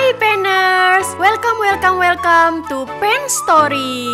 Hai Penners, welcome to Pen Story.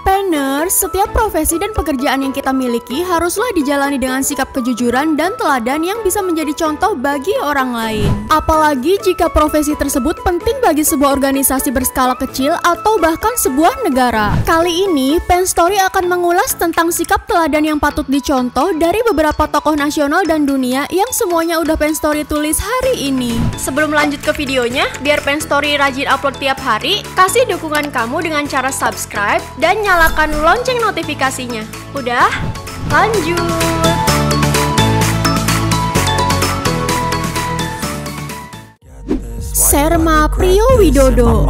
Penners, setiap profesi dan pekerjaan yang kita miliki haruslah dijalani dengan sikap kejujuran dan teladan yang bisa menjadi contoh bagi orang lain. Apalagi jika profesi tersebut penting bagi sebuah organisasi berskala kecil atau bahkan sebuah negara. Kali ini, Pen Story akan mengulas tentang sikap teladan yang patut dicontoh dari beberapa tokoh nasional dan dunia yang semuanya udah Pen Story tulis hari ini. Sebelum lanjut ke videonya, biar Pen Story rajin upload tiap hari, kasih dukungan kamu dengan cara subscribe dan nyalakan lonceng notifikasinya. Udah? Lanjut! Serma Priyowidodo.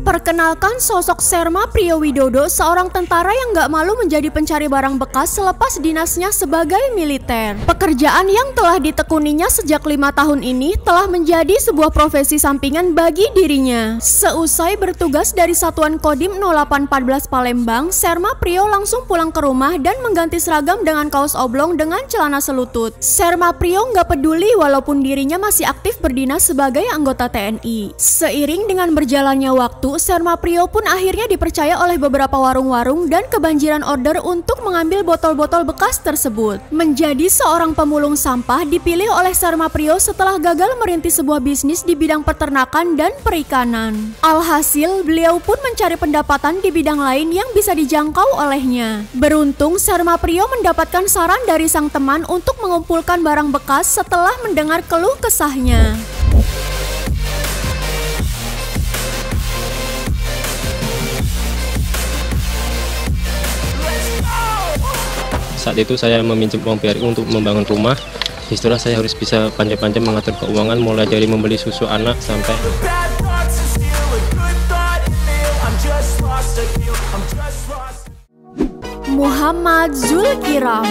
Perkenalkan sosok Serma Priyowidodo, seorang tentara yang gak malu menjadi pencari barang bekas selepas dinasnya sebagai militer. Pekerjaan yang telah ditekuninya sejak 5 tahun ini telah menjadi sebuah profesi sampingan bagi dirinya. Seusai bertugas dari Satuan Kodim 0814 Palembang, Serma Priyo langsung pulang ke rumah dan mengganti seragam dengan kaos oblong dengan celana selutut. Serma Priyo gak peduli walaupun dirinya masih aktif berdinas sebagai anggota TNI. Seiring dengan berjalannya waktu, Serma Priyo pun akhirnya dipercaya oleh beberapa warung-warung dan kebanjiran order untuk mengambil botol-botol bekas tersebut. Menjadi seorang pemulung sampah dipilih oleh Serma Priyo setelah gagal merintis sebuah bisnis di bidang peternakan dan perikanan. Alhasil, beliau pun mencari pendapatan di bidang lain yang bisa dijangkau olehnya. Beruntung, Serma Priyo mendapatkan saran dari sang teman untuk mengumpulkan barang bekas setelah mendengar keluh kesahnya. Saat itu saya meminjam uang BRI untuk membangun rumah. Disitulah saya harus bisa pandai-pandai mengatur keuangan, mulai dari membeli susu anak sampai Muhammad Zulkiram.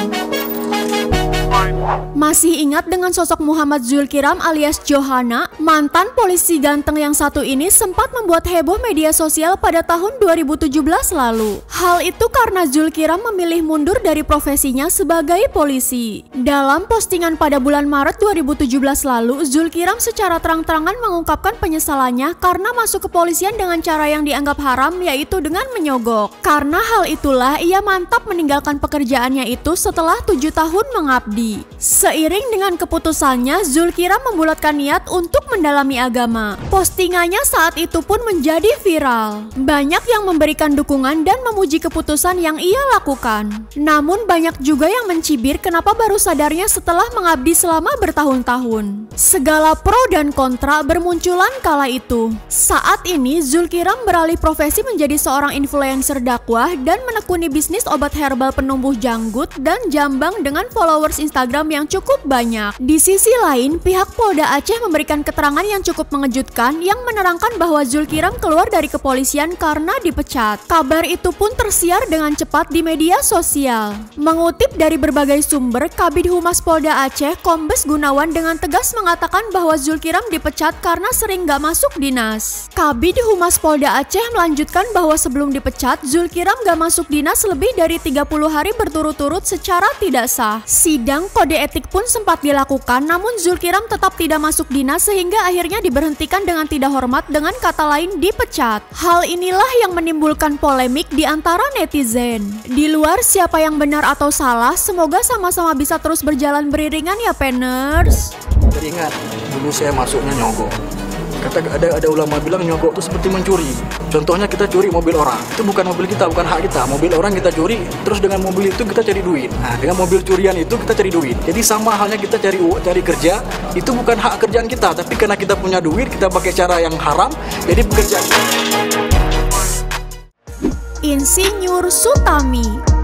Masih ingat dengan sosok Muhammad Zulkiram alias Johana? Mantan polisi ganteng yang satu ini sempat membuat heboh media sosial pada tahun 2017 lalu. Hal itu karena Zulkiram memilih mundur dari profesinya sebagai polisi. Dalam postingan pada bulan Maret 2017 lalu, Zulkiram secara terang-terangan mengungkapkan penyesalannya karena masuk kepolisian dengan cara yang dianggap haram, yaitu dengan menyogok. Karena hal itulah ia mantap meninggalkan pekerjaannya itu setelah 7 tahun mengabdi. Seiring dengan keputusannya, Zulkiram membulatkan niat untuk mendalami agama. Postingannya saat itu pun menjadi viral. Banyak yang memberikan dukungan dan memuji keputusan yang ia lakukan. Namun banyak juga yang mencibir kenapa baru sadarnya setelah mengabdi selama bertahun-tahun. Segala pro dan kontra bermunculan kala itu. Saat ini, Zulkiram beralih profesi menjadi seorang influencer dakwah dan menekuni bisnis obat herbal penumbuh janggut dan jambang dengan followers Instagram yang cukup banyak. Di sisi lain, pihak Polda Aceh memberikan keterangan yang cukup mengejutkan yang menerangkan bahwa Zulkiram keluar dari kepolisian karena dipecat. Kabar itu pun tersiar dengan cepat di media sosial. Mengutip dari berbagai sumber, Kabid Humas Polda Aceh, Kombes Gunawan dengan tegas mengatakan bahwa Zulkiram dipecat karena sering gak masuk dinas. Kabid Humas Polda Aceh melanjutkan bahwa sebelum dipecat, Zulkiram gak masuk dinas lebih dari 30 hari berturut-turut secara tidak sah. Sidang kode etik pun sempat dilakukan, namun Zulkiram tetap tidak masuk dinas sehingga akhirnya diberhentikan dengan tidak hormat, dengan kata lain dipecat. Hal inilah yang menimbulkan polemik di antara netizen. Di luar siapa yang benar atau salah, semoga sama-sama bisa terus berjalan beriringan ya Penners. Teringat dulu saya masuknya nyogok. Ada ulama bilang nyogok itu seperti mencuri. Contohnya kita curi mobil orang, itu bukan mobil kita, bukan hak kita. Mobil orang kita curi, terus dengan mobil itu kita cari duit. Nah, dengan mobil curian itu kita cari duit. Jadi sama halnya kita cari kerja, itu bukan hak kerjaan kita, tapi karena kita punya duit, kita pakai cara yang haram, jadi pekerjaan kita. Insinyur Sutami.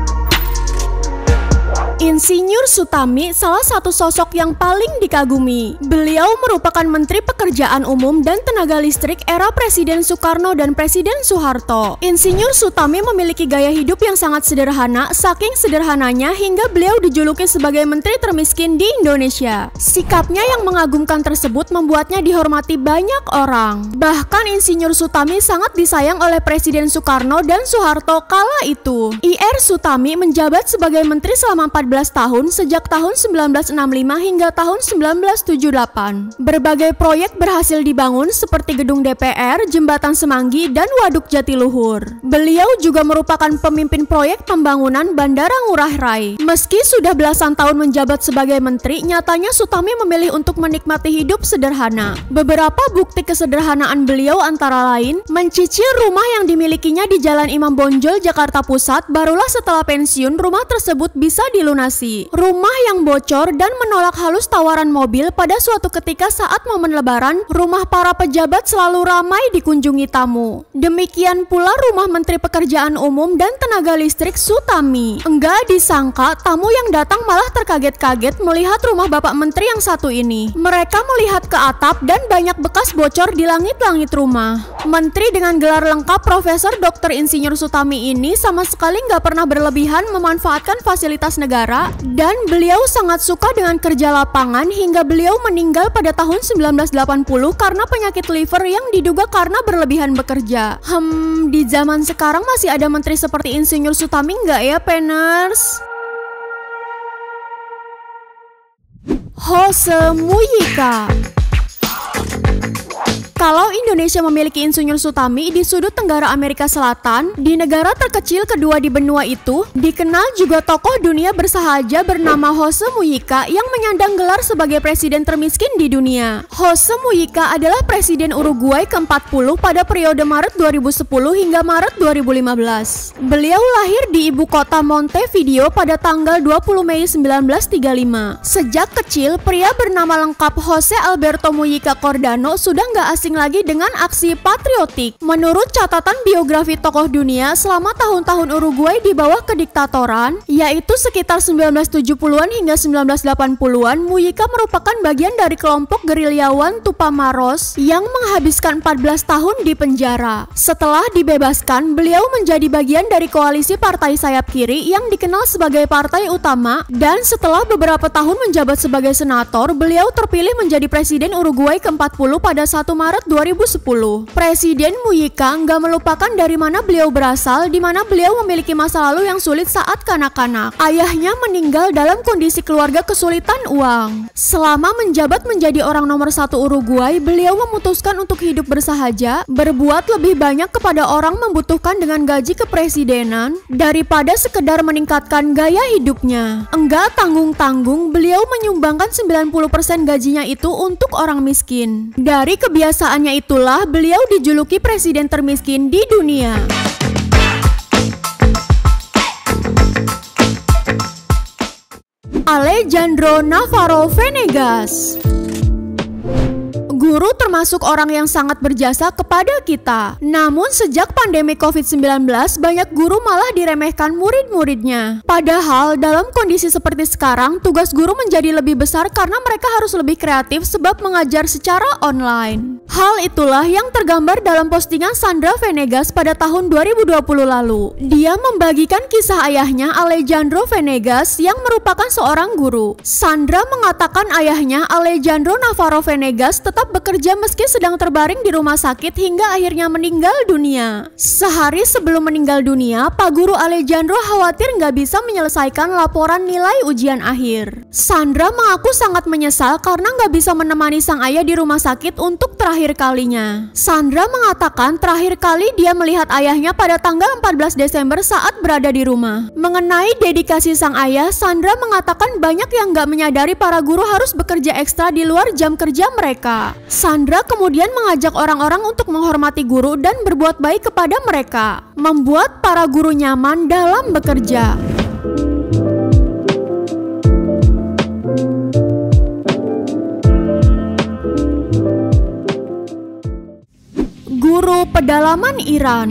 Insinyur Sutami salah satu sosok yang paling dikagumi. Beliau merupakan Menteri Pekerjaan Umum dan Tenaga Listrik era Presiden Soekarno dan Presiden Soeharto. Insinyur Sutami memiliki gaya hidup yang sangat sederhana, saking sederhananya hingga beliau dijuluki sebagai menteri termiskin di Indonesia. Sikapnya yang mengagumkan tersebut membuatnya dihormati banyak orang. Bahkan Insinyur Sutami sangat disayang oleh Presiden Soekarno dan Soeharto kala itu. Ir Sutami menjabat sebagai menteri selama 14 tahun sejak tahun 1965 hingga tahun 1978. Berbagai proyek berhasil dibangun seperti gedung DPR, Jembatan Semanggi, dan Waduk Jatiluhur. Beliau juga merupakan pemimpin proyek pembangunan Bandara Ngurah Rai. Meski sudah belasan tahun menjabat sebagai menteri, nyatanya Sutami memilih untuk menikmati hidup sederhana. Beberapa bukti kesederhanaan beliau antara lain mencicil rumah yang dimilikinya di Jalan Imam Bonjol, Jakarta Pusat. Barulah setelah pensiun rumah tersebut bisa dilunasi. Rumah yang bocor dan menolak halus tawaran mobil pada suatu ketika saat momen lebaran, rumah para pejabat selalu ramai dikunjungi tamu. Demikian pula rumah Menteri Pekerjaan Umum dan Tenaga Listrik Sutami. Enggak disangka tamu yang datang malah terkaget-kaget melihat rumah Bapak Menteri yang satu ini. Mereka melihat ke atap dan banyak bekas bocor di langit-langit rumah. Menteri dengan gelar lengkap Profesor Dr. Insinyur Sutami ini sama sekali nggak pernah berlebihan memanfaatkan fasilitas negara, dan beliau sangat suka dengan kerja lapangan hingga beliau meninggal pada tahun 1980 karena penyakit liver yang diduga karena berlebihan bekerja. Di zaman sekarang masih ada menteri seperti Insinyur Sutami nggak ya, Peners? Hose Muyika. Kalau Indonesia memiliki Insinyur Sutami di sudut tenggara Amerika Selatan, di negara terkecil kedua di benua itu, dikenal juga tokoh dunia bersahaja bernama Jose Mujica yang menyandang gelar sebagai presiden termiskin di dunia. Jose Mujica adalah presiden Uruguay ke-40 pada periode Maret 2010 hingga Maret 2015. Beliau lahir di ibu kota Montevideo pada tanggal 20 Mei 1935. Sejak kecil, pria bernama lengkap Jose Alberto Mujica Cordano sudah nggak asing lagi dengan aksi patriotik. Menurut catatan biografi tokoh dunia, selama tahun-tahun Uruguay di bawah kediktatoran, yaitu sekitar 1970-an hingga 1980-an, Mujica merupakan bagian dari kelompok gerilyawan Tupamaros yang menghabiskan 14 tahun di penjara. Setelah dibebaskan, beliau menjadi bagian dari koalisi partai sayap kiri yang dikenal sebagai Partai Utama, dan setelah beberapa tahun menjabat sebagai senator, beliau terpilih menjadi presiden Uruguay ke-40 pada 1 Maret 2010. Presiden Mujica nggak melupakan dari mana beliau berasal, di mana beliau memiliki masa lalu yang sulit saat kanak-kanak. Ayahnya meninggal dalam kondisi keluarga kesulitan uang. Selama menjabat menjadi orang nomor 1 Uruguay, beliau memutuskan untuk hidup bersahaja, berbuat lebih banyak kepada orang membutuhkan dengan gaji kepresidenan daripada sekedar meningkatkan gaya hidupnya. Enggak tanggung-tanggung, beliau menyumbangkan 90% gajinya itu untuk orang miskin. Dari kebiasaannya itulah beliau dijuluki presiden termiskin di dunia. Alejandro Navarro Venegas. Guru termasuk orang yang sangat berjasa kepada kita. Namun sejak pandemi COVID-19, banyak guru malah diremehkan murid-muridnya. Padahal dalam kondisi seperti sekarang, tugas guru menjadi lebih besar karena mereka harus lebih kreatif sebab mengajar secara online. Hal itulah yang tergambar dalam postingan Sandra Venegas pada tahun 2020 lalu. Dia membagikan kisah ayahnya, Alejandro Venegas, yang merupakan seorang guru. Sandra mengatakan ayahnya, Alejandro Navarro Venegas, tetap bekerja meski sedang terbaring di rumah sakit hingga akhirnya meninggal dunia. Sehari sebelum meninggal dunia, Pak Guru Alejandro khawatir nggak bisa menyelesaikan laporan nilai ujian akhir. Sandra mengaku sangat menyesal karena nggak bisa menemani sang ayah di rumah sakit untuk terakhir kalinya. Sandra mengatakan terakhir kali dia melihat ayahnya pada tanggal 14 Desember saat berada di rumah. Mengenai dedikasi sang ayah, Sandra mengatakan banyak yang nggak menyadari para guru harus bekerja ekstra di luar jam kerja mereka. Sandra kemudian mengajak orang-orang untuk menghormati guru dan berbuat baik kepada mereka, membuat para guru nyaman dalam bekerja. Guru pedalaman Iran.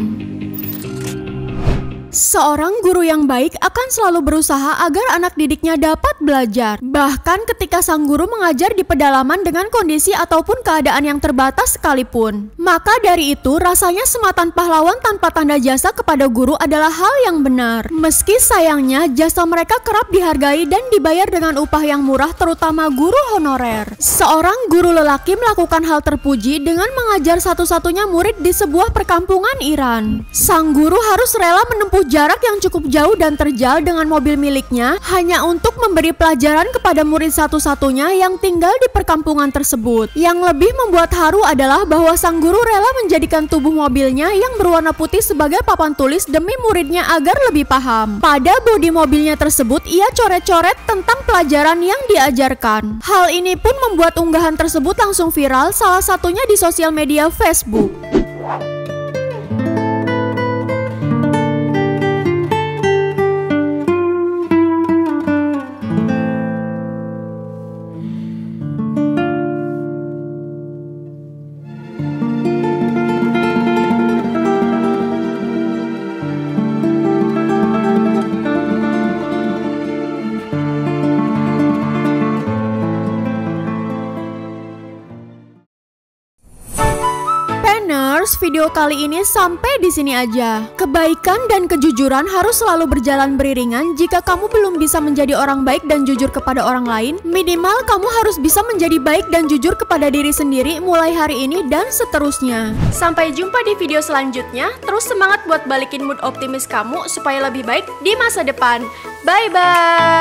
Seorang guru yang baik akan selalu berusaha agar anak didiknya dapat belajar. Bahkan ketika sang guru mengajar di pedalaman dengan kondisi ataupun keadaan yang terbatas sekalipun. Maka dari itu, rasanya sematan pahlawan tanpa tanda jasa kepada guru adalah hal yang benar. Meski sayangnya jasa mereka kerap dihargai dan dibayar dengan upah yang murah, terutama guru honorer. Seorang guru lelaki melakukan hal terpuji dengan mengajar satu-satunya murid di sebuah perkampungan Iran. Sang guru harus rela menempuh jarak yang cukup jauh dan terjal dengan mobil miliknya hanya untuk memberi pelajaran kepada murid satu-satunya yang tinggal di perkampungan tersebut. Yang lebih membuat haru adalah bahwa sang guru rela menjadikan tubuh mobilnya yang berwarna putih sebagai papan tulis demi muridnya agar lebih paham. Pada bodi mobilnya tersebut, ia coret-coret tentang pelajaran yang diajarkan. Hal ini pun membuat unggahan tersebut langsung viral, salah satunya di sosial media Facebook. Video kali ini sampai di sini aja. Kebaikan dan kejujuran harus selalu berjalan beriringan. Jika kamu belum bisa menjadi orang baik dan jujur kepada orang lain, minimal kamu harus bisa menjadi baik dan jujur kepada diri sendiri mulai hari ini dan seterusnya. Sampai jumpa di video selanjutnya. Terus semangat buat balikin mood optimis kamu supaya lebih baik di masa depan. Bye-bye.